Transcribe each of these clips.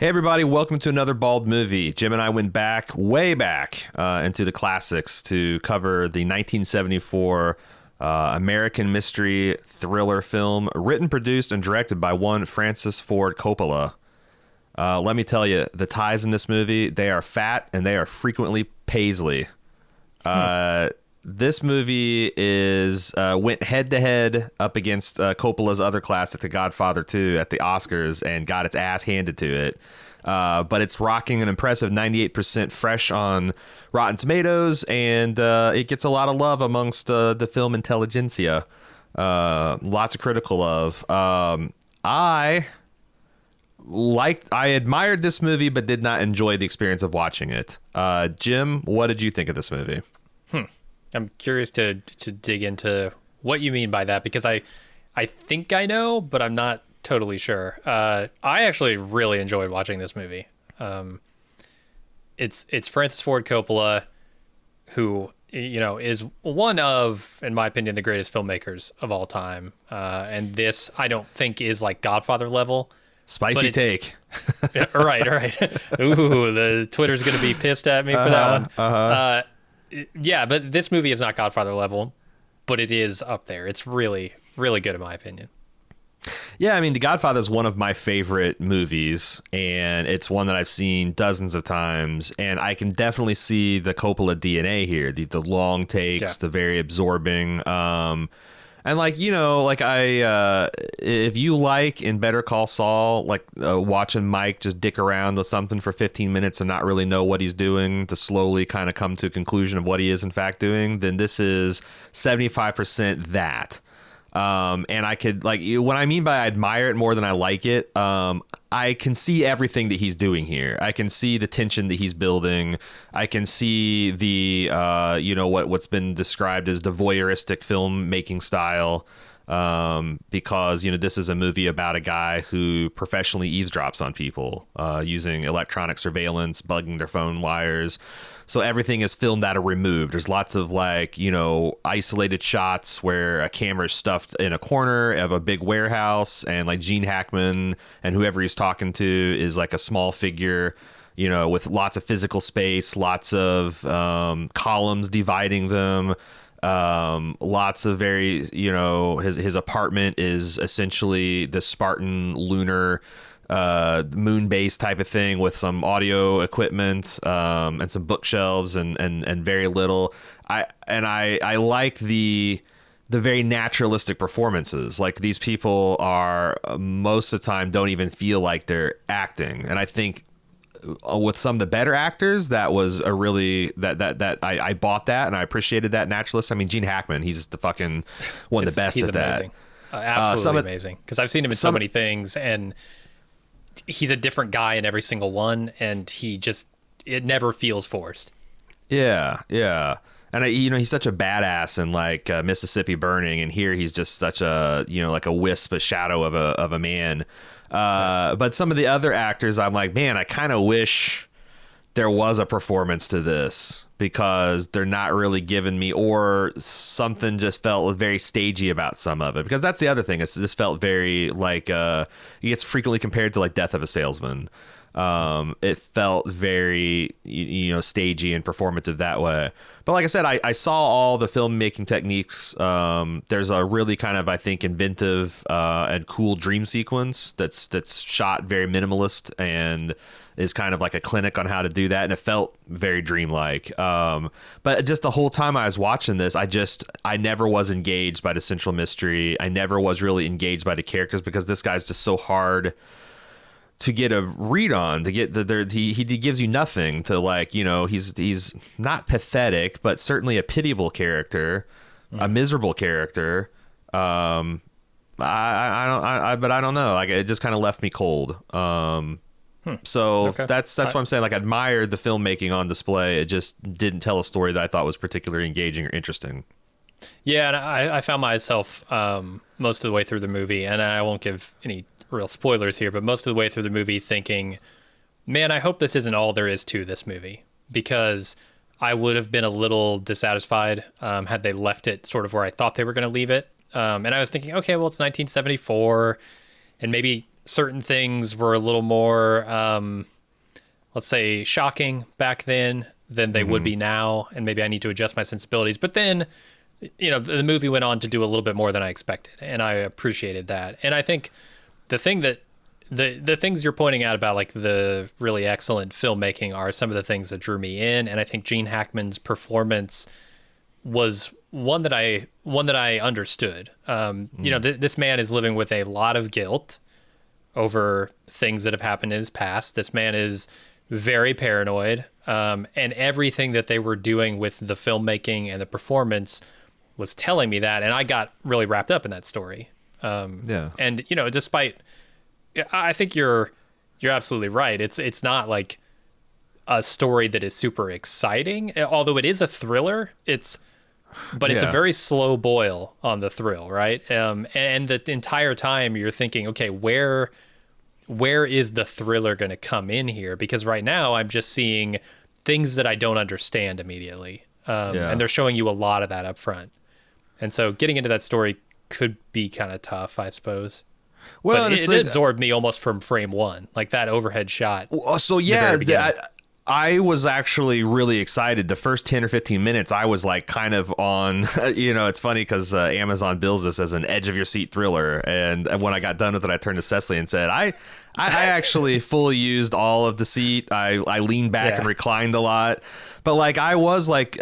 Hey everybody, welcome to another Bald Movie. Jim and I went back, way back, into the classics to cover the 1974 American mystery thriller film written, produced, and directed by one Francis Ford Coppola. Let me tell you, the ties in this movie, they are fat and they are frequently paisley. This movie went head to head up against Coppola's other classic, The Godfather 2, at the Oscars and got its ass handed to it. But it's rocking an impressive 98% fresh on Rotten Tomatoes, and it gets a lot of love amongst the film intelligentsia. Lots of critical love. I admired this movie, but did not enjoy the experience of watching it. Jim, what did you think of this movie? I'm curious to dig into what you mean by that, because I think I know, but I'm not totally sure. I actually really enjoyed watching this movie. It's Francis Ford Coppola, who is one of, in my opinion, the greatest filmmakers of all time. And this, I don't think, is like Godfather level. Spicy take. Yeah, right. Ooh, the Twitter's gonna be pissed at me for that one. Yeah, but this movie is not Godfather level, but it is up there. It's really, really good in my opinion. Yeah, I mean, The Godfather is one of my favorite movies, and it's one that I've seen dozens of times, and I can definitely see the Coppola DNA here, the long takes, the very absorbing, and if you like in Better Call Saul, watching Mike just dick around with something for 15 minutes and not really know what he's doing to slowly kind of come to a conclusion of what he is in fact doing, then this is 75% that. And I could, what I mean by I admire it more than I like it, I can see everything that he's doing here. I can see the tension that he's building. I can see the, what's been described as the voyeuristic filmmaking style, because, this is a movie about a guy who professionally eavesdrops on people, using electronic surveillance, bugging their phone wires. So everything is filmed out of removed. There's lots of isolated shots where a camera is stuffed in a corner of a big warehouse, and Gene Hackman and whoever he's talking to is like a small figure, with lots of physical space, lots of columns dividing them. Lots of very, his apartment is essentially the Spartan lunar moon base type of thing with some audio equipment, and some bookshelves and very little. I like the very naturalistic performances. Like, these people are most of the time don't even feel like they're acting. And I think with some of the better actors, that was a really that I bought that, and I appreciated that naturalist. I mean, Gene Hackman, he's the fucking one of the best at amazing. That. Absolutely amazing. Because I've seen him in so many things, and he's a different guy in every single one, and it never feels forced. Yeah. And he's such a badass in Mississippi Burning, and here he's just such a a wisp, a shadow of a man. But some of the other actors, I'm like, man, I kind of wish there was a performance to this, because they're not really giving me, or something just felt very stagey about some of it. Because that's the other thing. This felt very it gets frequently compared to Death of a Salesman. It felt very, stagey and performative that way. But like I said, I saw all the filmmaking techniques. There's a really kind of, I think, inventive and cool dream sequence that's shot very minimalist and is kind of like a clinic on how to do that, and it felt very dreamlike. But just the whole time I was watching this, I never was engaged by the central mystery. I never was really engaged by the characters, because this guy's just so hard to get a read on, to get he gives you nothing to he's not pathetic, but certainly a pitiable character, a miserable character. But I don't know. It just kind of left me cold. So okay. That's what I'm saying. I admired the filmmaking on display. It just didn't tell a story that I thought was particularly engaging or interesting. Yeah, and I found myself most of the way through the movie, and I won't give any real spoilers here, but most of the way through the movie thinking, man, I hope this isn't all there is to this movie, because I would have been a little dissatisfied had they left it sort of where I thought they were going to leave it. And I was thinking, okay, well, it's 1974, and maybe certain things were a little more, let's say, shocking back then than they would be now, and maybe I need to adjust my sensibilities. But then, the movie went on to do a little bit more than I expected, and I appreciated that. And I think the thing that the things you're pointing out about like the really excellent filmmaking are some of the things that drew me in, and I think Gene Hackman's performance was one that I understood. This man is living with a lot of guilt over things that have happened in his past. This man is very paranoid, and everything that they were doing with the filmmaking and the performance was telling me that, and I got really wrapped up in that story. And despite, I think you're absolutely right. It's not like a story that is super exciting, although it is a thriller. It's a very slow boil on the thrill, right? And the entire time you're thinking, okay, where is the thriller going to come in here? Because right now I'm just seeing things that I don't understand immediately. And they're showing you a lot of that up front. And so getting into that story could be kind of tough, I suppose. Well, but it absorbed me almost from frame one, like that overhead shot. So yeah, I was actually really excited. The first 10 or 15 minutes, I was like kind of on, it's funny because Amazon bills this as an edge of your seat thriller. And when I got done with it, I turned to Cecily and said, I actually fully used all of the seat. I leaned back and reclined a lot. But like, I was like,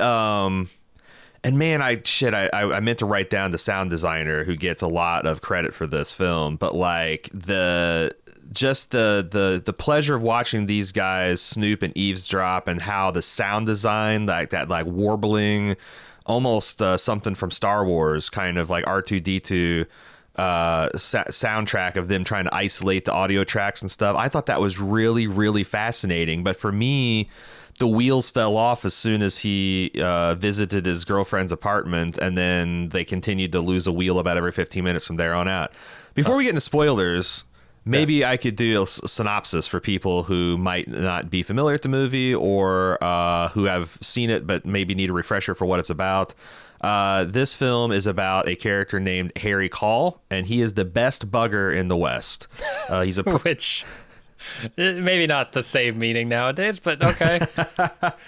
and man, I meant to write down the sound designer who gets a lot of credit for this film, but like the pleasure of watching these guys snoop and eavesdrop, and how the sound design, like that, like warbling, almost something from Star Wars, kind of like R2-D2 soundtrack of them trying to isolate the audio tracks and stuff. I thought that was really, really fascinating. But for me, the wheels fell off as soon as he visited his girlfriend's apartment, and then they continued to lose a wheel about every 15 minutes from there on out. Before we get into spoilers, maybe I could do a synopsis for people who might not be familiar with the movie, or who have seen it but maybe need a refresher for what it's about. This film is about a character named Harry Call, and he is the best bugger in the West. He's a which maybe not the same meaning nowadays, but okay.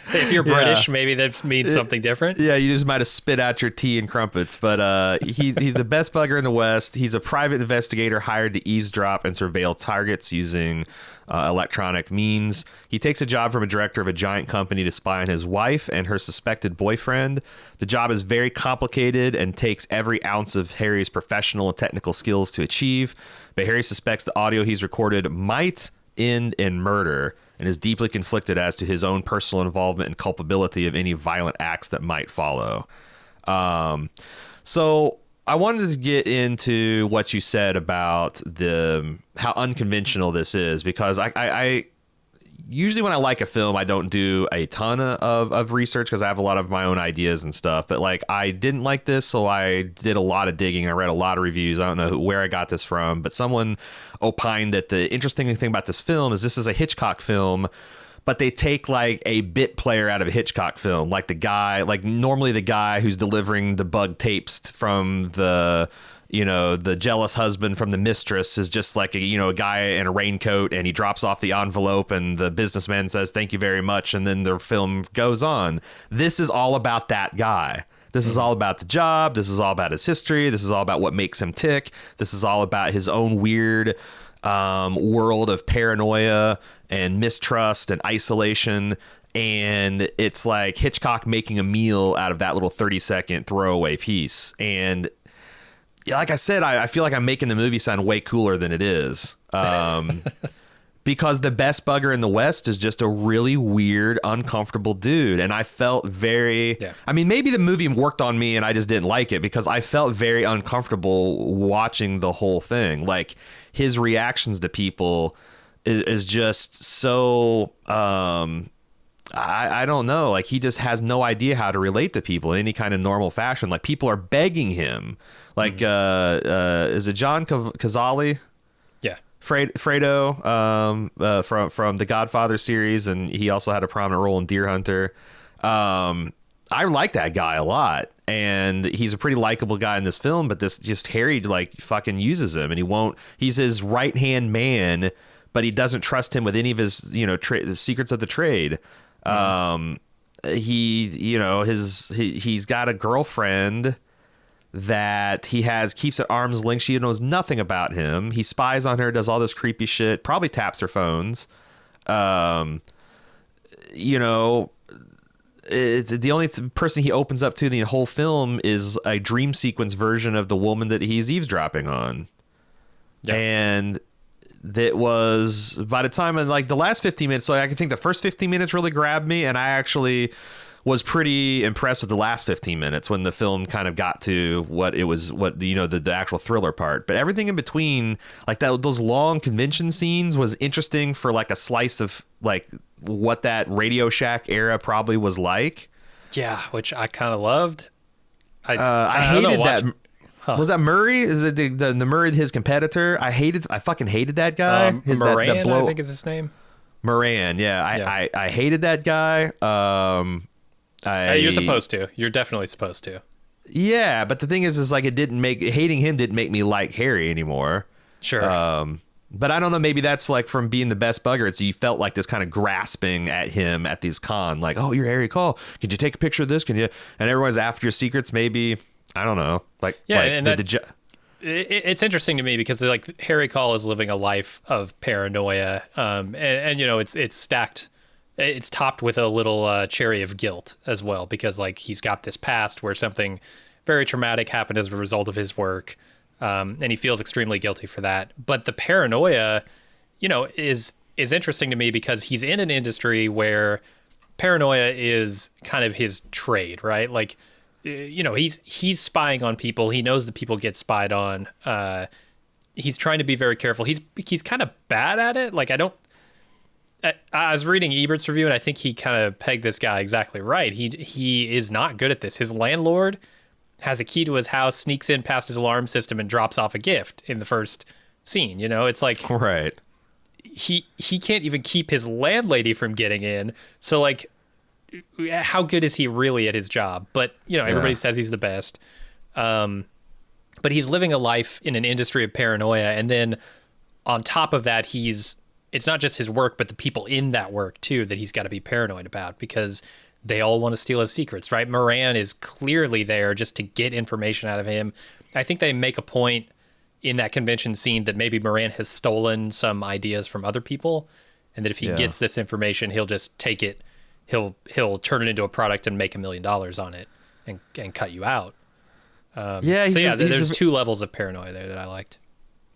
If you're British, maybe that means something different. Yeah, you just might have spit out your tea and crumpets. But he's the best bugger in the West. He's a private investigator hired to eavesdrop and surveil targets using electronic means. He takes a job from a director of a giant company to spy on his wife and her suspected boyfriend. The job is very complicated and takes every ounce of Harry's professional and technical skills to achieve. But Harry suspects the audio he's recorded might end in murder, and is deeply conflicted as to his own personal involvement and culpability of any violent acts that might follow. So I wanted to get into what you said about how unconventional this is, because I usually when I like a film, I don't do a ton of research because I have a lot of my own ideas and stuff. But like, I didn't like this, so I did a lot of digging. I read a lot of reviews. I don't know where I got this from, but someone opined that the interesting thing about this film is this is a Hitchcock film, but they take like a bit player out of a Hitchcock film, like normally the guy who's delivering the bug tapes from the jealous husband from The Mistress is just like a guy in a raincoat, and he drops off the envelope and the businessman says, "Thank you very much." And then the film goes on. This is all about that guy. This is all about the job. This is all about his history. This is all about what makes him tick. This is all about his own weird world of paranoia and mistrust and isolation. And it's like Hitchcock making a meal out of that little 30-second throwaway piece. And like I said, I feel like I'm making the movie sound way cooler than it is. Because the best bugger in the West is just a really weird, uncomfortable dude. And I felt I mean, maybe the movie worked on me and I just didn't like it, because I felt very uncomfortable watching the whole thing. Like, his reactions to people is just so, I don't know. Like, he just has no idea how to relate to people in any kind of normal fashion. Like, people are begging him. Like, is it John Cazale? Yeah. Fredo from the Godfather series, and he also had a prominent role in Deer Hunter. I like that guy a lot, and he's a pretty likable guy in this film. But this just Harry like fucking uses him, and he won't. He's his right hand man, but he doesn't trust him with any of his the secrets of the trade. He's got a girlfriend that keeps at arm's length. She knows nothing about him. He spies on her, does all this creepy shit, probably taps her phones. It's the only person he opens up to in the whole film is a dream sequence version of the woman that he's eavesdropping on. Yeah. And that was by the time in like the last 15 minutes, so I can think the first 15 minutes really grabbed me, and I actually was pretty impressed with the last 15 minutes when the film kind of got to the actual thriller part. But everything in between, like those long convention scenes, was interesting for like a slice of like what that Radio Shack era probably was like. Yeah, which I kind of loved. I hated that. Huh. Was that Murray? Is it the Murray, his competitor? I fucking hated that guy. Moran, I think is his name. Moran, yeah. I hated that guy. You're supposed to. You're definitely supposed to. Yeah, but the thing is like hating him didn't make me like Harry anymore. Sure. But I don't know, maybe that's like from being the best bugger. So you felt like this kind of grasping at him at these con, like, oh, you're Harry Call. Could you take a picture of this? Can you? And everyone's after your secrets. Maybe, I don't know. It's interesting to me because like Harry Call is living a life of paranoia, and it's stacked. It's topped with a little cherry of guilt as well, because like he's got this past where something very traumatic happened as a result of his work, and he feels extremely guilty for that. But the paranoia, is interesting to me because he's in an industry where paranoia is kind of his trade, right? Like, he's spying on people. He knows that people get spied on. He's trying to be very careful. He's kind of bad at it. Like I was reading Ebert's review, and I think he kind of pegged this guy exactly right. He is not good at this. His landlord has a key to his house, sneaks in past his alarm system, and drops off a gift in the first scene. It's like right. He can't even keep his landlady from getting in. So like, how good is he really at his job? But everybody says he's the best. But he's living a life in an industry of paranoia, and then on top of that, it's not just his work, but the people in that work too that he's got to be paranoid about, because they all want to steal his secrets, right? Moran is clearly there just to get information out of him. I think they make a point in that convention scene that maybe Moran has stolen some ideas from other people, and that if he gets this information, he'll just take it, he'll turn it into a product and make $1 million on it and cut you out. There's two levels of paranoia there that I liked.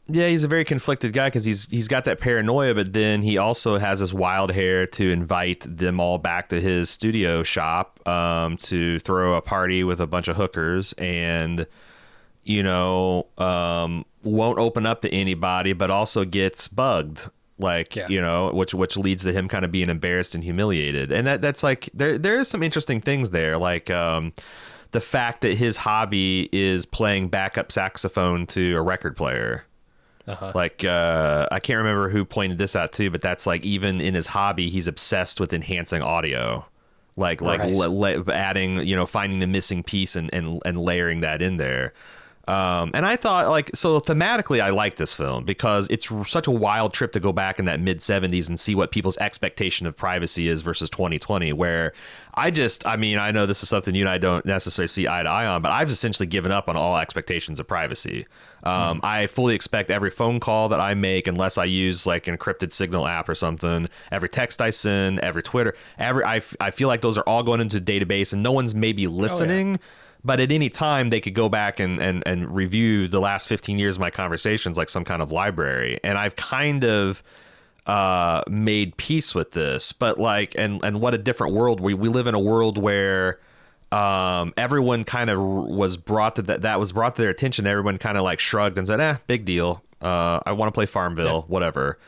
Yeah, he's a very conflicted guy because he's got that paranoia, but then he also has this wild hair to invite them all back to his studio shop to throw a party with a bunch of hookers, and won't open up to anybody, but also gets bugged, which leads to him kind of being embarrassed and humiliated. And that's like there is some interesting things there, like the fact that his hobby is playing backup saxophone to a record player. Uh-huh. Like I can't remember who pointed this out too, but that's like even in his hobby, he's obsessed with enhancing audio, adding, finding the missing piece and layering that in there. And I thought, so thematically, I like this film because it's such a wild trip to go back in that mid 70s and see what people's expectation of privacy is versus 2020, where I know this is something you and I don't necessarily see eye to eye on, but I've essentially given up on all expectations of privacy. I fully expect every phone call that I make, unless I use like an encrypted signal app or something, every text I send, every Twitter, I feel like those are all going into a database and no one's maybe listening. Oh, yeah. But at any time, they could go back and review the last 15 years of my conversations like some kind of library. And I've kind of made peace with this. But and what a different world. We live in a world where everyone kind of was brought to that was brought to their attention. Everyone kind of like shrugged and said, big deal. I want to play Farmville, whatever.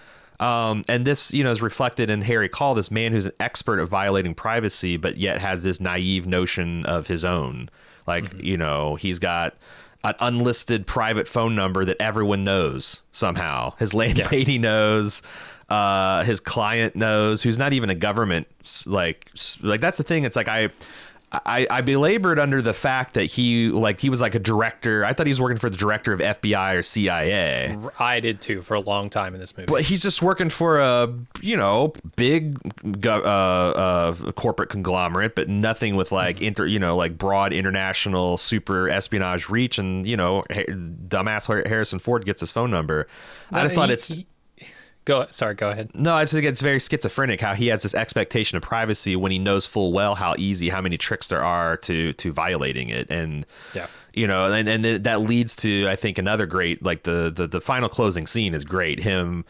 And this, is reflected in Harry Call, this man who's an expert at violating privacy, but yet has this naive notion of his own. He's got an unlisted private phone number that everyone knows somehow. His landlady knows, his client knows, who's not even a government. Like that's the thing. It's like I I belabored under the fact that he was like a director. I thought he was working for the director of FBI or CIA. I did too for a long time in this movie. But he's just working for a, big corporate conglomerate, but nothing with like broad international super espionage reach. And, dumbass Harrison Ford gets his phone number. I just thought Go ahead. No, I just think it's very schizophrenic how he has this expectation of privacy when he knows full well how many tricks there are to violating it. And, and that leads to, I think, another great, like the final closing scene is great. Him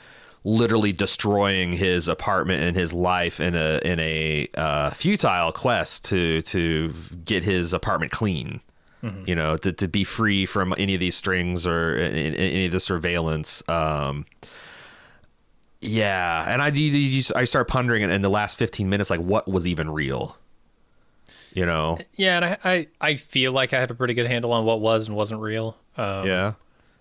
literally destroying his apartment and his life in a futile quest to get his apartment clean. Mm-hmm. To be free from any of these strings or any of the surveillance. Yeah, and I start pondering in the last 15 minutes, like, what was even real? Yeah, and I feel like I have a pretty good handle on what was and wasn't real. Yeah.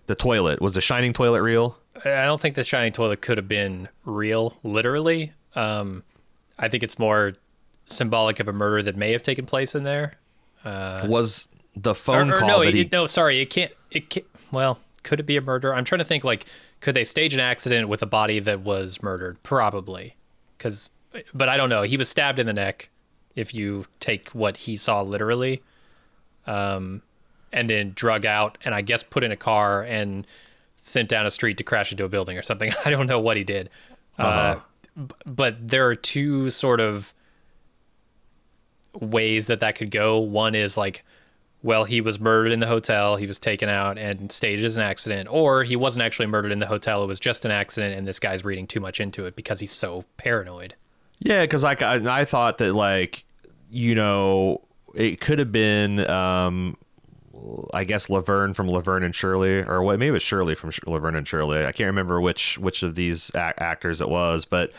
The toilet. Was the shining toilet real? I don't think the shining toilet could have been real, literally. I think it's more symbolic of a murder that may have taken place in there. Was the phone call no, that it can't. Well, could it be a murder? I'm trying to think, like, could they stage an accident with a body that was murdered? Probably. But I don't know. He was stabbed in the neck, if you take what he saw literally, and then drug out and I guess put in a car and sent down a street to crash into a building or something. I don't know what he did. But there are two sort of ways that could go. One is like, well, he was murdered in the hotel, he was taken out and staged as an accident, or he wasn't actually murdered in the hotel, it was just an accident and this guy's reading too much into it because he's so paranoid. Yeah, because like I thought that, like, it could have been I guess Laverne from Laverne and Shirley, or what, maybe it was Shirley from Laverne and Shirley. I can't remember which of these actors it was, but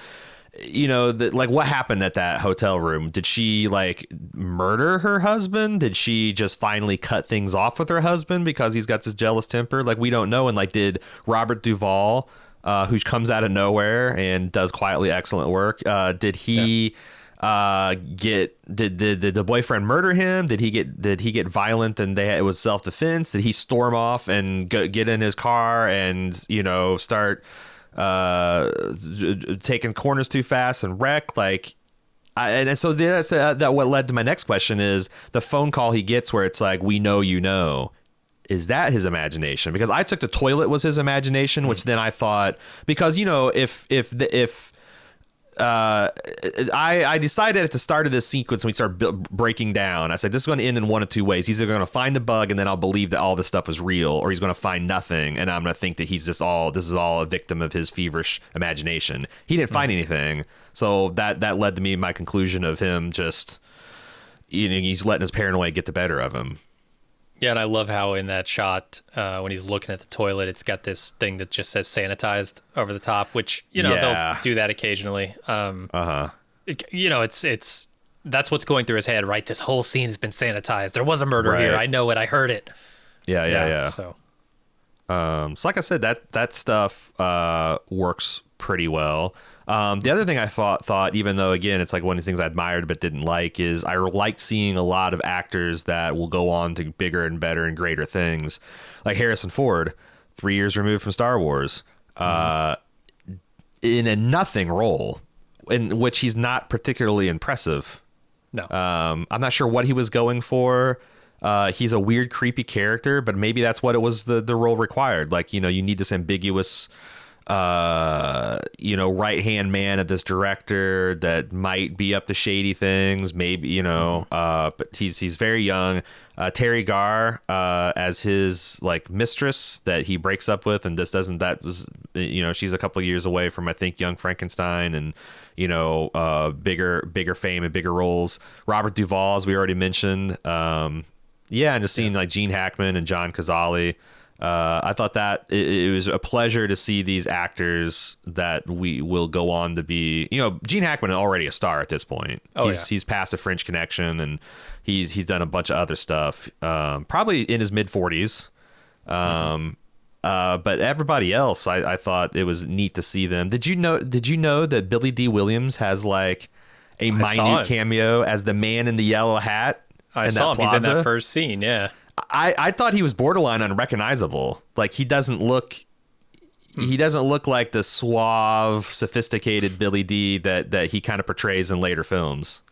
like, what happened at that hotel room? Did she like murder her husband? Did she just finally cut things off with her husband because he's got this jealous temper? Like, we don't know. And like, did Robert Duvall, who comes out of nowhere and does quietly excellent work, did he did the boyfriend murder him? Did he get violent and it was self-defense? Did he storm off and get in his car and start taking corners too fast and wreck? Like, and so that's that what led to my next question is the phone call he gets where it's like, we know is that his imagination? Because I took the toilet was his imagination, which then I thought, because if I decided at the start of this sequence when we started breaking down, I said this is going to end in one of two ways. He's either going to find a bug and then I'll believe that all this stuff is real, or he's going to find nothing and I'm going to think that this is all a victim of his feverish imagination. He didn't find anything, so that led to my conclusion of him just he's letting his paranoia get the better of him. Yeah, and I love how in that shot, when he's looking at the toilet, it's got this thing that just says sanitized over the top, which, they'll do that occasionally. It's that's what's going through his head, right? This whole scene has been sanitized. There was a murder here. I know it. I heard it. Yeah. So like I said, that stuff works pretty well. The other thing I thought, even though, again, it's like one of these things I admired but didn't like, is I liked seeing a lot of actors that will go on to bigger and better and greater things. Like Harrison Ford, 3 years removed from Star Wars, in a nothing role, in which he's not particularly impressive. No. I'm not sure what he was going for. He's a weird, creepy character, but maybe that's what it was the role required. Like, you need this ambiguous right-hand man of this director that might be up to shady things, maybe, but he's very young. Terry Garr as his like mistress that he breaks up with, and she's a couple of years away from, I think, Young Frankenstein and bigger fame and bigger roles. Robert Duvall, as we already mentioned, and just seeing like Gene Hackman and John Cazale. I thought that it was a pleasure to see these actors that we will go on to be, Gene Hackman is already a star at this point. He's past the French Connection and he's done a bunch of other stuff, probably in his mid 40s. But everybody else, I thought it was neat to see them. Did you know that Billy D. Williams has like a minute cameo as the man in the yellow hat I in saw that him. He's in that plaza. first scene. Yeah. I thought he was borderline unrecognizable. Like he doesn't look like the suave, sophisticated Billy D that he kind of portrays in later films.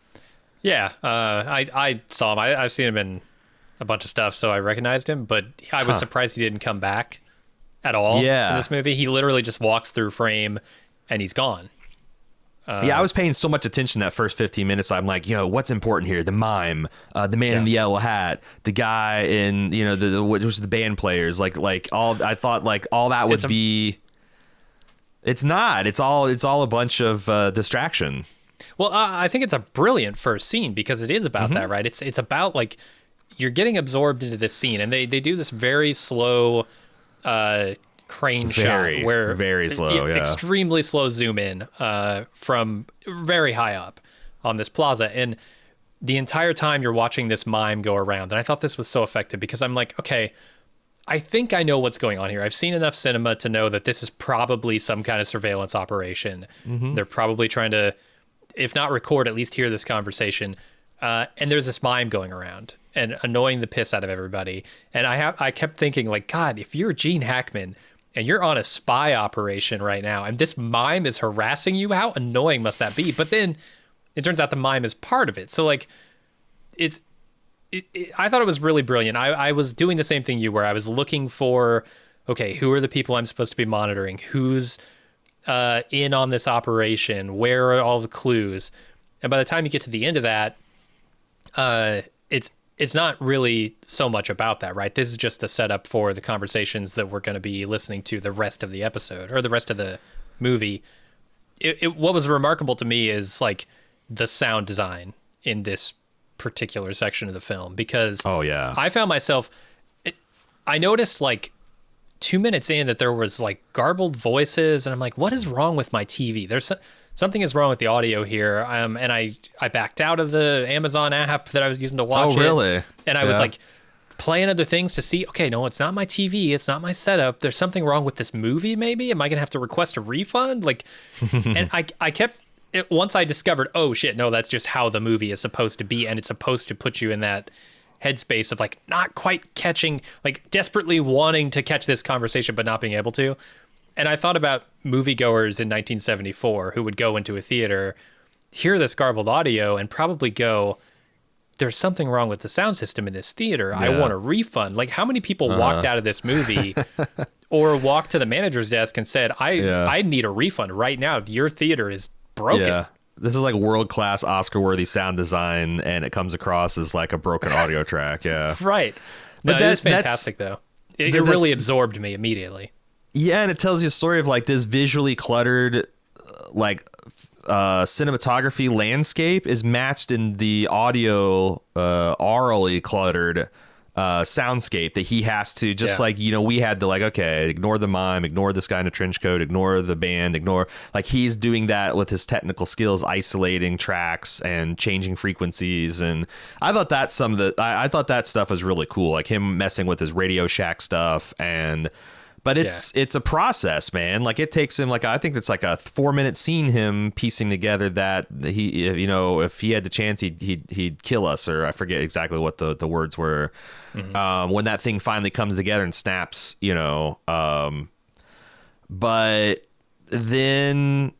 Yeah. I saw him. I've seen him in a bunch of stuff, so I recognized him, but I was surprised he didn't come back at all in this movie. He literally just walks through frame and he's gone. Yeah, I was paying so much attention that first 15 minutes. I'm like, yo, what's important here? The mime, the man in the yellow hat, the guy in, which was the band players. Like all, I thought like all that would be. It's not. It's all a bunch of distraction. Well, I think it's a brilliant first scene because it is about that, right? It's about like you're getting absorbed into this scene, and they do this very slow crane shot where very slow, extremely slow zoom in from very high up on this plaza, and the entire time you're watching this mime go around. And I thought this was so effective because I'm like, okay, I think I know what's going on here. I've seen enough cinema to know that this is probably some kind of surveillance operation. They're probably trying to, if not record, at least hear this conversation. And there's this mime going around and annoying the piss out of everybody. And I kept thinking, like, God, if you're Gene Hackman and you're on a spy operation right now and this mime is harassing you, how annoying must that be? But then it turns out the mime is part of it. So, like, I thought it was really brilliant. I was doing the same thing you were. I was looking for, okay, who are the people I'm supposed to be monitoring? Who's in on this operation? Where are all the clues? And by the time you get to the end of that, it's not really so much about that, right? This is just a setup for the conversations that we're going to be listening to the rest of the episode or the rest of the movie. What was remarkable to me is like the sound design in this particular section of the film, because I found myself, I noticed like 2 minutes in that there was like garbled voices, and I'm like, what is wrong with my TV? There's something is wrong with the audio here. And I backed out of the Amazon app that I was using to watch it. Oh, really? And I was like playing other things to see, okay, no, it's not my TV. It's not my setup. There's something wrong with this movie, maybe? Am I going to have to request a refund? Like, and I kept, once I discovered, oh shit, no, that's just how the movie is supposed to be. And it's supposed to put you in that headspace of like not quite catching, like desperately wanting to catch this conversation, but not being able to. And I thought about moviegoers in 1974 who would go into a theater, hear this garbled audio, and probably go, there's something wrong with the sound system in this theater. I want a refund. Like, how many people walked out of this movie or walked to the manager's desk and said, I need a refund right now. Your theater is broken. Yeah. This is like world-class Oscar-worthy sound design, and it comes across as like a broken audio track. Yeah. Right. But no, it was fantastic, though. It really absorbed me immediately. Yeah, and it tells you a story of like this visually cluttered, cinematography landscape is matched in the audio, aurally cluttered soundscape that he has to like, we had to like, okay, ignore the mime, ignore this guy in a trench coat, ignore the band, ignore, like he's doing that with his technical skills, isolating tracks and changing frequencies. And I thought that I thought that stuff was really cool, like him messing with his Radio Shack stuff. But it's a process, man. Like it takes him, like I think it's like a 4-minute scene, him piecing together that he, if he had the chance, he'd kill us, or I forget exactly what the words were. Mm-hmm. When that thing finally comes together and snaps, but then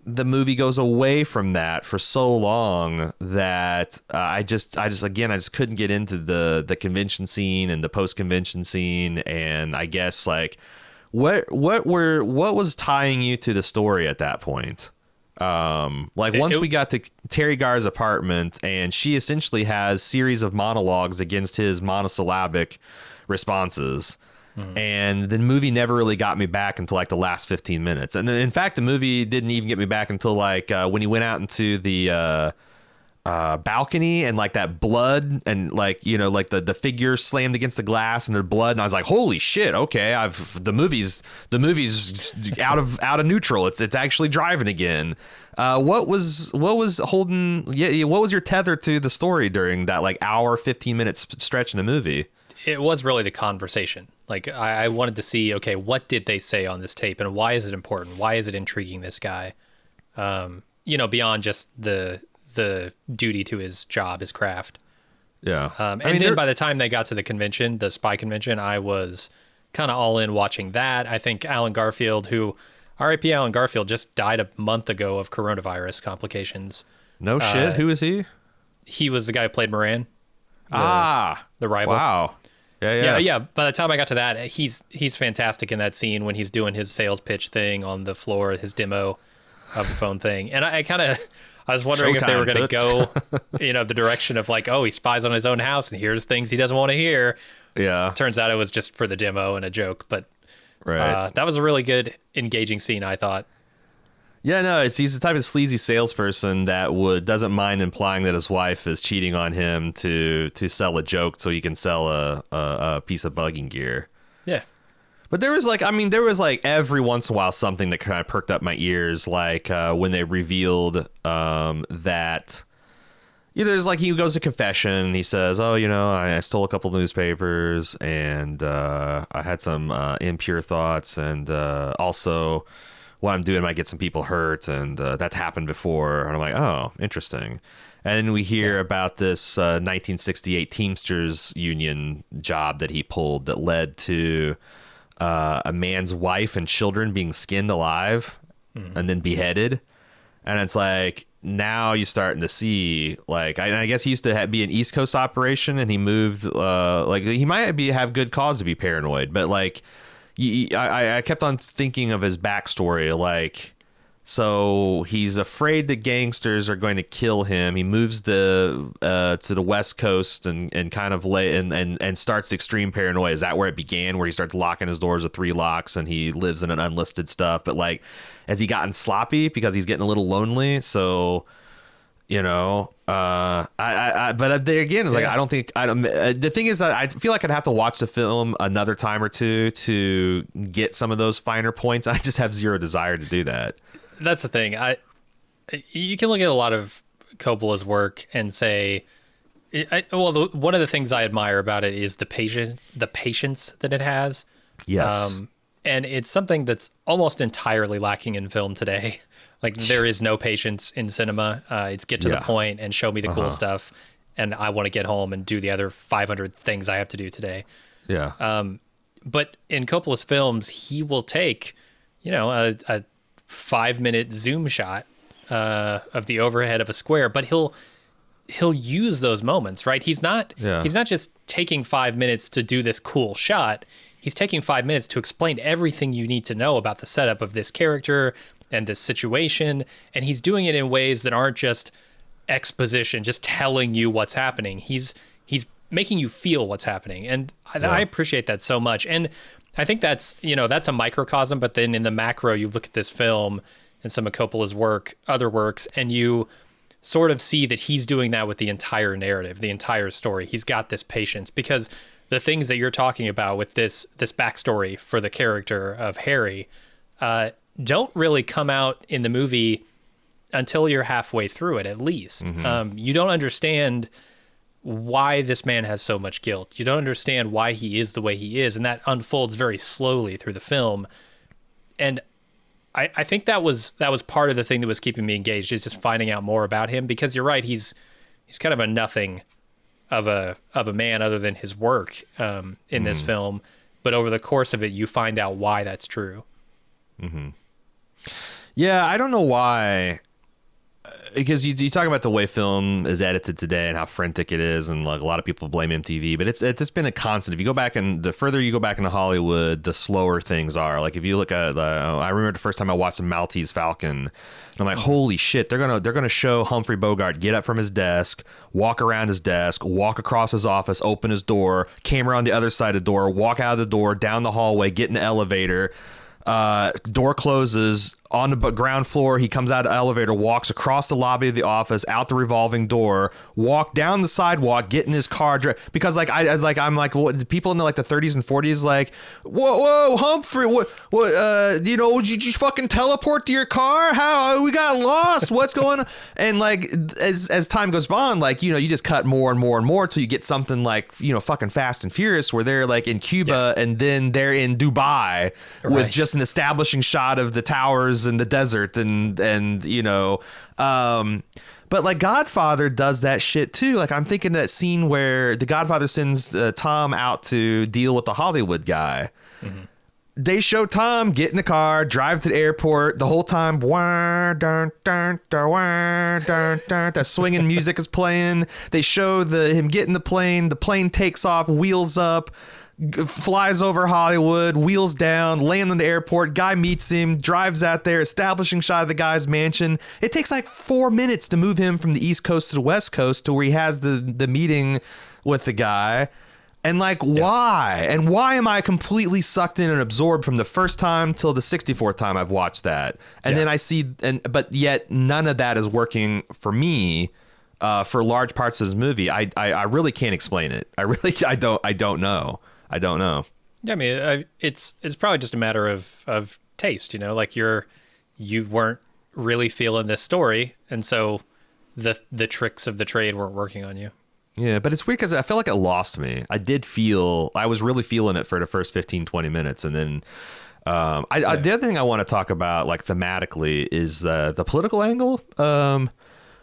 the movie goes away from that for so long that I just couldn't get into the convention scene and the post-convention scene. And I guess like what was tying you to the story at that point? Once we got to Terry Garr's apartment, and she essentially has series of monologues against his monosyllabic responses. Mm-hmm. And the movie never really got me back until like the last 15 minutes. And in fact, the movie didn't even get me back until like when he went out into the balcony, and like that blood and like, like the figure slammed against the glass and there's blood. And I was like, holy shit. Okay. The movie's out of neutral. It's actually driving again. What was holding? Yeah. What was your tether to the story during that like hour, 15 minutes stretch in the movie? It was really the conversation. Like I wanted to see, okay, what did they say on this tape, and why is it important? Why is it intriguing this guy? Beyond just the duty to his job, his craft. Yeah. And then by the time they got to the convention, the spy convention, I was kind of all in watching that. I think Alan Garfield, who R.I.P. Alan Garfield, just died a month ago of coronavirus complications. No shit. Who is he? He was the guy who played Moran. The rival. Wow. Yeah. By the time I got to that, he's fantastic in that scene when he's doing his sales pitch thing on the floor, his demo of the phone thing. And I was wondering if they were going to go, the direction of like, oh, he spies on his own house and hears things he doesn't want to hear. Yeah. Turns out it was just for the demo and a joke, but that was a really good, engaging scene, I thought. Yeah, no, he's the type of sleazy salesperson that doesn't mind implying that his wife is cheating on him to sell a joke so he can sell a piece of bugging gear. Yeah. But there was every once in a while something that kind of perked up my ears, like when they revealed that, there's like, he goes to confession and he says, oh, I stole a couple of newspapers and I had some impure thoughts, and also what I'm doing might get some people hurt, and that's happened before. And I'm like, oh, interesting. And then we hear about this 1968 Teamsters union job that he pulled that led to a man's wife and children being skinned alive and then beheaded. And it's like, now you're starting to see, like, I guess he used to be an East Coast operation, and he moved, like, he might have good cause to be paranoid, but like, I kept on thinking of his backstory, like, so he's afraid that gangsters are going to kill him. He moves to the West Coast and kind of and starts extreme paranoia. Is that where it began, where he starts locking his doors with 3 locks and he lives in an unlisted stuff? But like, has he gotten sloppy because he's getting a little lonely? So, but there again, it's like, the thing is, I feel like I'd have to watch the film another time or two to get some of those finer points. I just have zero desire to do that. That's the thing. You can look at a lot of Coppola's work and say, one of the things I admire about it is the patience that it has. Yes. And it's something that's almost entirely lacking in film today. Like, there is no patience in cinema. It's get to the point and show me the cool stuff, and I want to get home and do the other 500 things I have to do today. Yeah. But in Coppola's films, he will take, a 5-minute zoom shot of the overhead of a square, but he'll use those moments, right? He's not just taking 5 minutes to do this cool shot. He's taking 5 minutes to explain everything you need to know about the setup of this character and this situation, and he's doing it in ways that aren't just exposition, just telling you what's happening. He's making you feel what's happening, and I appreciate that so much. And I think that's a microcosm, but then in the macro, you look at this film and some of Coppola's other works, and you sort of see that he's doing that with the entire narrative, the entire story. He's got this patience, because the things that you're talking about with this backstory for the character of Harry don't really come out in the movie until you're halfway through it, at least. You don't understand why this man has so much guilt. You don't understand why he is the way he is, and that unfolds very slowly through the film. And I think that was part of the thing that was keeping me engaged, is just finding out more about him, because you're right, he's kind of a nothing of a man other than his work in this film. But over the course of it, you find out why that's true. Yeah, I don't know why, because you talk about the way film is edited today and how frantic it is, and like a lot of people blame MTV, but it's been a constant. If you go back, and the further you go back into Hollywood, the slower things are. Like, if you look at, I remember the first time I watched the Maltese Falcon, and I'm like, holy shit, they're gonna show Humphrey Bogart get up from his desk, walk around his desk, walk across his office, open his door, camera on the other side of the door, walk out of the door, down the hallway, get in the elevator. Door closes on the ground floor. He comes out of the elevator, walks across the lobby of the office, out the revolving door, walk down the sidewalk, get in his car. Because I'm like, what, people in the 30s and 40s, like, whoa, Humphrey, what, did you just fucking teleport to your car? How we got lost? What's going on? And like, as time goes on, like, you just cut more and more and more till you get something like, fucking Fast and Furious, where they're like in Cuba and then they're in Dubai with just an establishing shot of the towers hills and the desert and you know, but like Godfather does that shit too. Like I'm thinking that scene where the Godfather sends Tom out to deal with the Hollywood guy. Mm-hmm. They show Tom get in the car, drive to the airport. The whole time, that swinging music is playing. They show him get in the plane. The plane takes off, wheels up, flies over Hollywood, wheels down, land in the airport. Guy meets him, drives out there, establishing shot of the guy's mansion. It takes like 4 minutes to move him from the East Coast to the West Coast to where he has the meeting with the guy. And like, why? And why am I completely sucked in and absorbed from the first time till the 64th time I've watched that? And then I see, but yet none of that is working for me for large parts of this movie. I really can't explain it. I don't know. Yeah, I mean, it's probably just a matter of taste, you know, like you weren't really feeling this story. And so the tricks of the trade weren't working on you. Yeah, but it's weird because I feel like it lost me. I was really feeling it for the first 15, 20 minutes. And then the other thing I want to talk about, like thematically, is the political angle,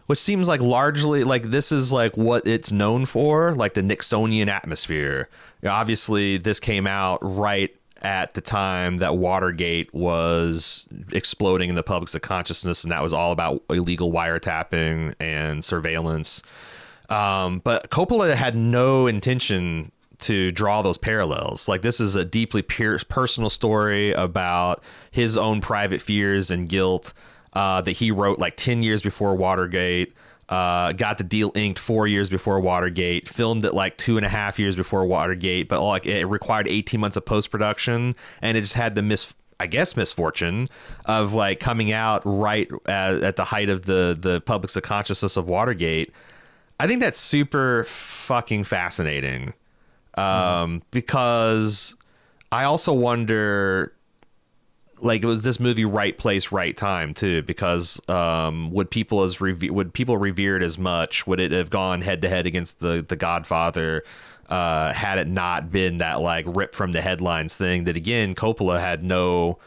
which seems like largely like this is like what it's known for, like the Nixonian atmosphere. You know, obviously, this came out right at the time that Watergate was exploding in the public's consciousness, and that was all about illegal wiretapping and surveillance. But Coppola had no intention to draw those parallels. Like this is a deeply personal story about his own private fears and guilt that he wrote like 10 years before Watergate, got the deal inked 4 years before Watergate, filmed it like 2.5 years before Watergate, but like it required 18 months of post-production, and it just had the misfortune of like coming out right at the height of the public's consciousness of Watergate. I think that's super fucking fascinating because I also wonder, like, was this movie right place, right time too? Because would people revere it as much? Would it have gone head to head against the Godfather had it not been that like rip from the headlines thing that again Coppola had no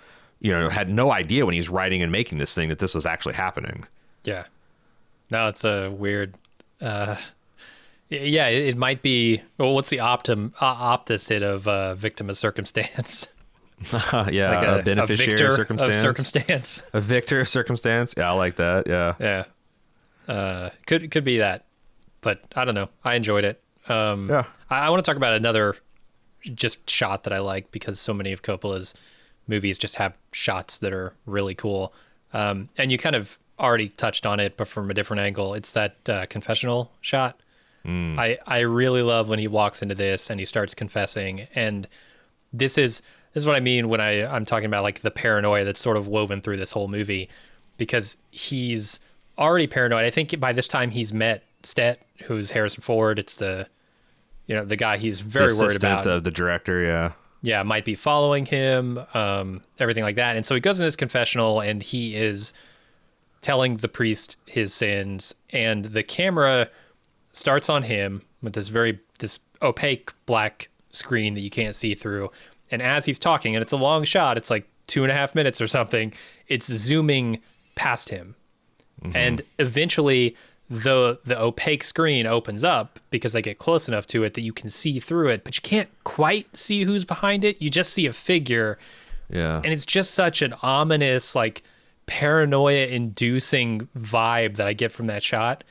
idea when he was writing and making this thing that this was actually happening. Yeah, no, it's a weird. It might be. Well, what's the opposite of victim of circumstance? Like a beneficiary of circumstance. A victor of circumstance. Yeah, I like that. Yeah. Could be that, but I don't know. I enjoyed it. I want to talk about another just shot that I like because so many of Coppola's movies just have shots that are really cool. And you kind of already touched on it, but from a different angle. It's that confessional shot. I really love when he walks into this and he starts confessing. And this is what I mean when I'm talking about like the paranoia that's sort of woven through this whole movie, because he's already paranoid. I think by this time he's met Stet, who's Harrison Ford. It's the guy he's very worried about. Of the director, yeah, might be following him, everything like that. And so he goes in his confessional and he is telling the priest his sins, and the camera starts on him with this opaque black screen that you can't see through. And as he's talking, and it's a long shot, it's like 2.5 minutes or something, it's zooming past him. Mm-hmm. And eventually the opaque screen opens up because they get close enough to it that you can see through it, but you can't quite see who's behind it. You just see a figure. Yeah. And it's just such an ominous, like, paranoia inducing vibe that I get from that shot.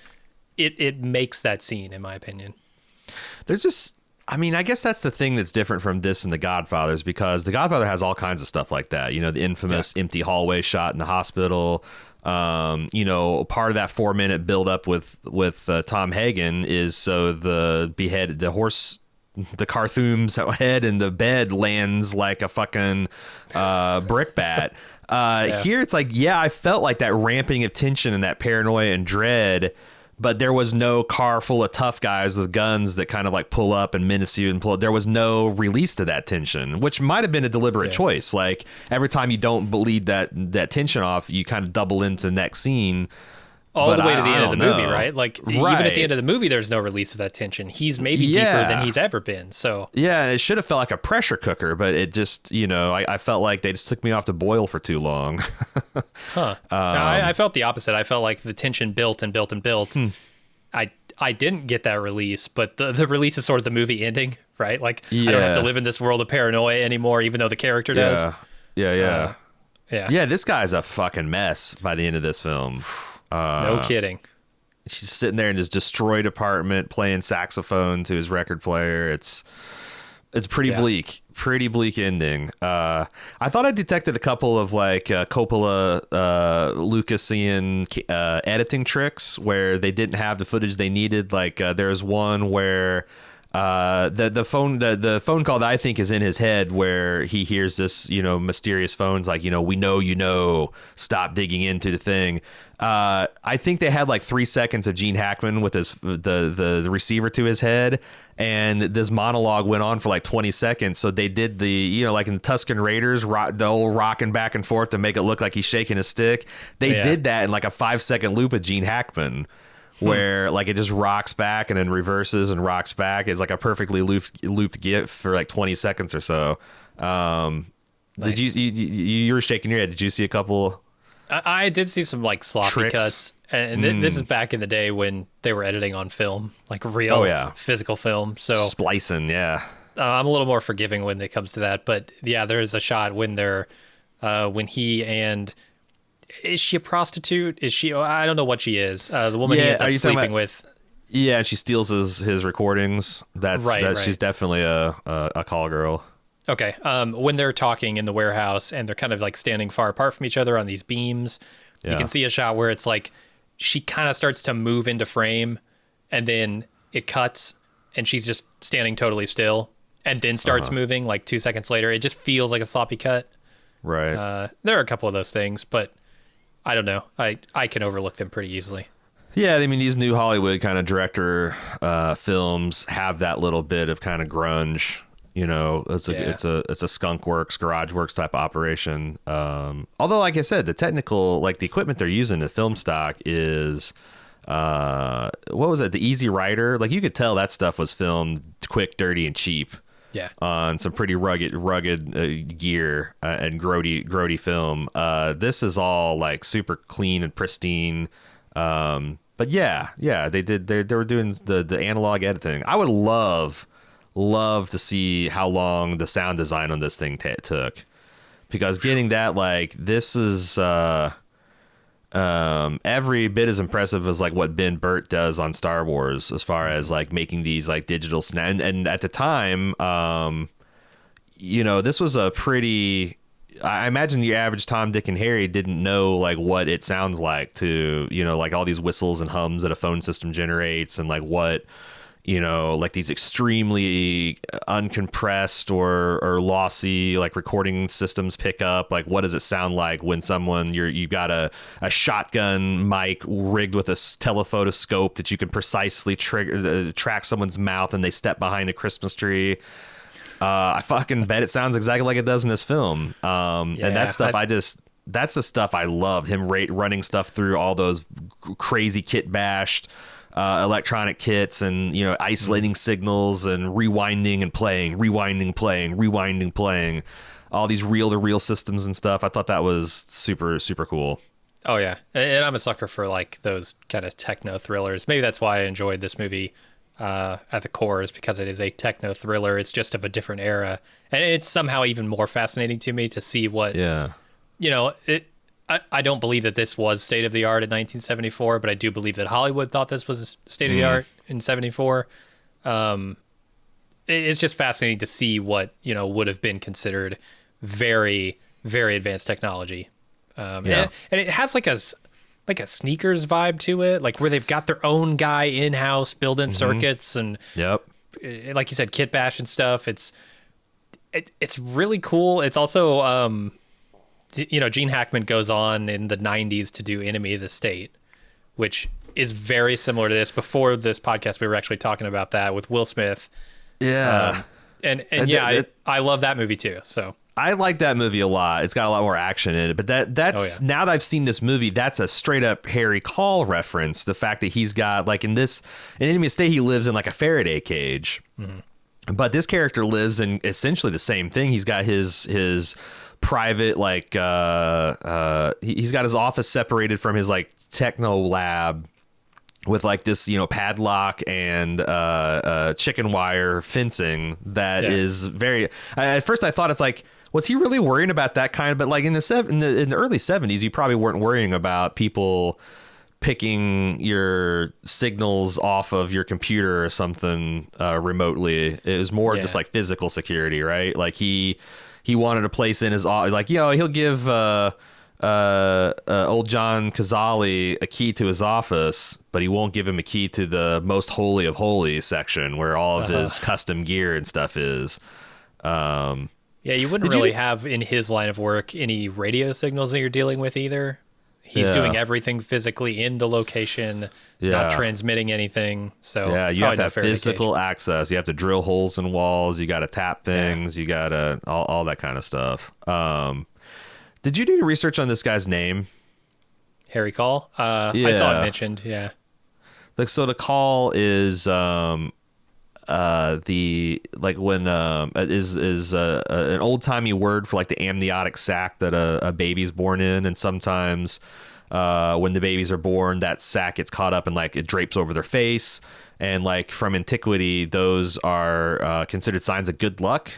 It makes that scene, in my opinion. There's just, I mean, I guess that's the thing that's different from this and The Godfather's, because The Godfather has all kinds of stuff like that. You know, the infamous empty hallway shot in the hospital. Part of that 4-minute build up with Tom Hagen is so the Carthoum's head in the bed lands like a fucking brickbat. Here it's like, I felt like that ramping of tension and that paranoia and dread, but there was no car full of tough guys with guns that kind of like pull up and menace you and pull. There was no release to that tension, which might have been a deliberate choice. Like every time you don't bleed that tension off, you kind of double into the next scene. all but the way to the I end of the don't movie, know. right? Like even at the end of the movie, there's no release of that tension. He's maybe deeper than he's ever been. So yeah, it should have felt like a pressure cooker, but it just, I felt like they just took me off the boil for too long. Huh. No, I felt the opposite. I felt like the tension built and built and built. I didn't get that release, but the release is sort of the movie ending, right? Like I don't have to live in this world of paranoia anymore, even though the character does. Yeah. Yeah. Yeah, this guy's a fucking mess by the end of this film. No kidding. She's sitting there in his destroyed apartment playing saxophone to his record player. It's pretty bleak ending. I thought I detected a couple of like Coppola Lucasian editing tricks where they didn't have the footage they needed. Like there's one where the phone call that I think is in his head where he hears this mysterious phones like we know stop digging into the thing. I think they had like 3 seconds of Gene Hackman with the receiver to his head, and this monologue went on for like 20 seconds. So they did the like in Tusken Raiders, the old rocking back and forth to make it look like he's shaking a stick. They did that in like a 5-second loop of Gene Hackman, where like it just rocks back and then reverses and rocks back. It's like a perfectly looped GIF for like 20 seconds or so. Nice. Did you were shaking your head? Did you see a couple? I did see some like sloppy tricks? cuts, and this is back in the day when they were editing on film, like real physical film. So splicing, I'm a little more forgiving when it comes to that. But yeah, there is a shot when they're when he and is she a prostitute? Is she? I don't know what she is. The woman he ends up sleeping with. Yeah, she steals his recordings. That's right. She's definitely a call girl. Okay. When they're talking in the warehouse and they're kind of like standing far apart from each other on these beams, you can see a shot where it's like she kind of starts to move into frame and then it cuts and she's just standing totally still and then starts moving like 2 seconds later. It just feels like a sloppy cut. Right. There are a couple of those things, but I don't know. I can overlook them pretty easily. Yeah, I mean, these new Hollywood kind of director films have that little bit of kind of grunge. It's a skunk works, garage works type of operation. Although, like I said, the technical, like the equipment they're using to film stock is, what was it? The Easy Rider. Like you could tell that stuff was filmed quick, dirty, and cheap. Yeah. On some pretty rugged gear and grody film. This is all like super clean and pristine. But yeah, they were doing the analog editing. I would love to see how long the sound design on this thing took, because getting that, like, this is every bit as impressive as like what Ben Burtt does on Star Wars as far as like making these like digital and at the time this was a pretty, I imagine the average Tom, Dick, and Harry didn't know like what it sounds like to like all these whistles and hums that a phone system generates, and like what like these extremely uncompressed or lossy like recording systems pick up. Like, what does it sound like when someone you got a shotgun mic rigged with a telephotoscope that you can precisely track someone's mouth and they step behind a Christmas tree? I fucking bet it sounds exactly like it does in this film. And that stuff, that's the stuff I loved. Him running stuff through all those crazy kit bashed electronic kits and isolating signals and rewinding and playing, all these reel-to-reel systems and stuff. I thought that was super, super cool. Oh yeah, and I'm a sucker for like those kind of techno thrillers. Maybe that's why I enjoyed this movie at the core, is because it is a techno thriller. It's just of a different era, and it's somehow even more fascinating to me to see what I don't believe that this was state of the art in 1974, but I do believe that Hollywood thought this was state of the art in 74. It's just fascinating to see what would have been considered very, very advanced technology. And it has like a sneakers vibe to it, like where they've got their own guy in house building circuits and like you said, kit bash and stuff. It's really cool. It's also Gene Hackman goes on in the 90s to do Enemy of the State, which is very similar to this. Before this podcast, we were actually talking about that with Will Smith. Yeah. I love that movie too. So I like that movie a lot. It's got a lot more action in it. But that's now that I've seen this movie, that's a straight up Harry Call reference. The fact that he's got like in Enemy State, he lives in like a Faraday cage. Mm-hmm. But this character lives in essentially the same thing. He's got his private like he's got his office separated from his like techno lab with like this, padlock and chicken wire fencing that is very. At first, I thought it's like, was he really worrying about that kind of? But like in the early 70s, you probably weren't worrying about people picking your signals off of your computer or something remotely. It was more just like physical security, right? Like he wanted to place in his like he'll give old John Cazale a key to his office, but he won't give him a key to the most holy of holies section where all of his custom gear and stuff is. You wouldn't really have in his line of work any radio signals that you're dealing with either. He's doing everything physically in the location, not transmitting anything. So you have to have physical access. You have to drill holes in walls. You got to tap things. You got to all that kind of stuff. Did you do any research on this guy's name? Harry Call? I saw it mentioned. Yeah. Like, so the call is an old timey word for like the amniotic sac that a baby's born in, and sometimes when the babies are born, that sac gets caught up and like it drapes over their face, and like from antiquity, those are considered signs of good luck.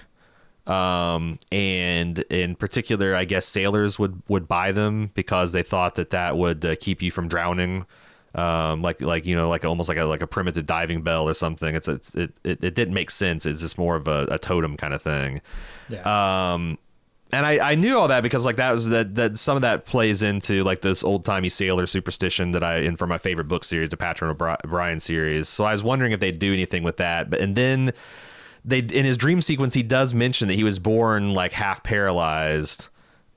And in particular, I guess sailors would buy them because they thought that would keep you from drowning. Like almost like a primitive diving bell or something. It didn't make sense. It's just more of a totem kind of thing. Yeah. And I knew all that because like that some of that plays into like this old timey sailor superstition that from my favorite book series, the Patrick O'Brien series. So I was wondering if they'd do anything with that. And then in his dream sequence, he does mention that he was born like half paralyzed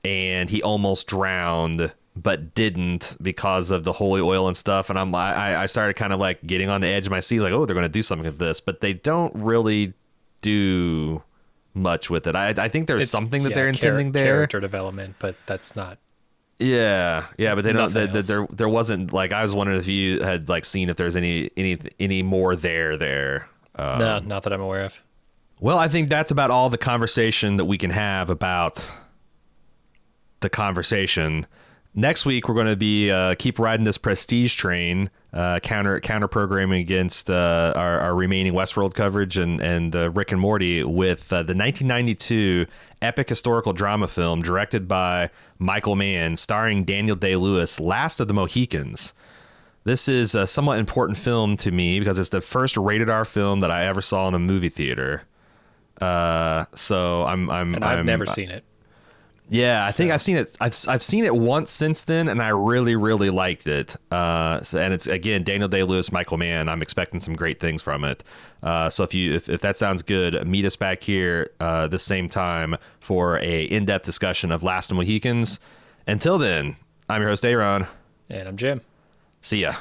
and he almost drowned, but didn't because of the holy oil and stuff. And I started kind of like getting on the edge of my seat, like, oh, they're going to do something with this, but they don't really do much with it. I think there's something that they're intending there. Character development, but that's not. Yeah, but they don't. There wasn't like, I was wondering if you had like seen if there's any more there. No, not that I'm aware of. Well, I think that's about all the conversation that we can have about the conversation. Next week, we're going to be keep riding this prestige train, counter programming against our remaining Westworld coverage and Rick and Morty with the 1992 epic historical drama film directed by Michael Mann, starring Daniel Day-Lewis, Last of the Mohicans. This is a somewhat important film to me because it's the first rated R film that I ever saw in a movie theater. So I've never seen it. Yeah, I think I've seen it. I've seen it once since then, and I really, really liked it. And it's again Daniel Day-Lewis, Michael Mann. I'm expecting some great things from it. So if that sounds good, meet us back here the same time for a in-depth discussion of Last of the Mohicans. Until then, I'm your host Aaron, and I'm Jim. See ya.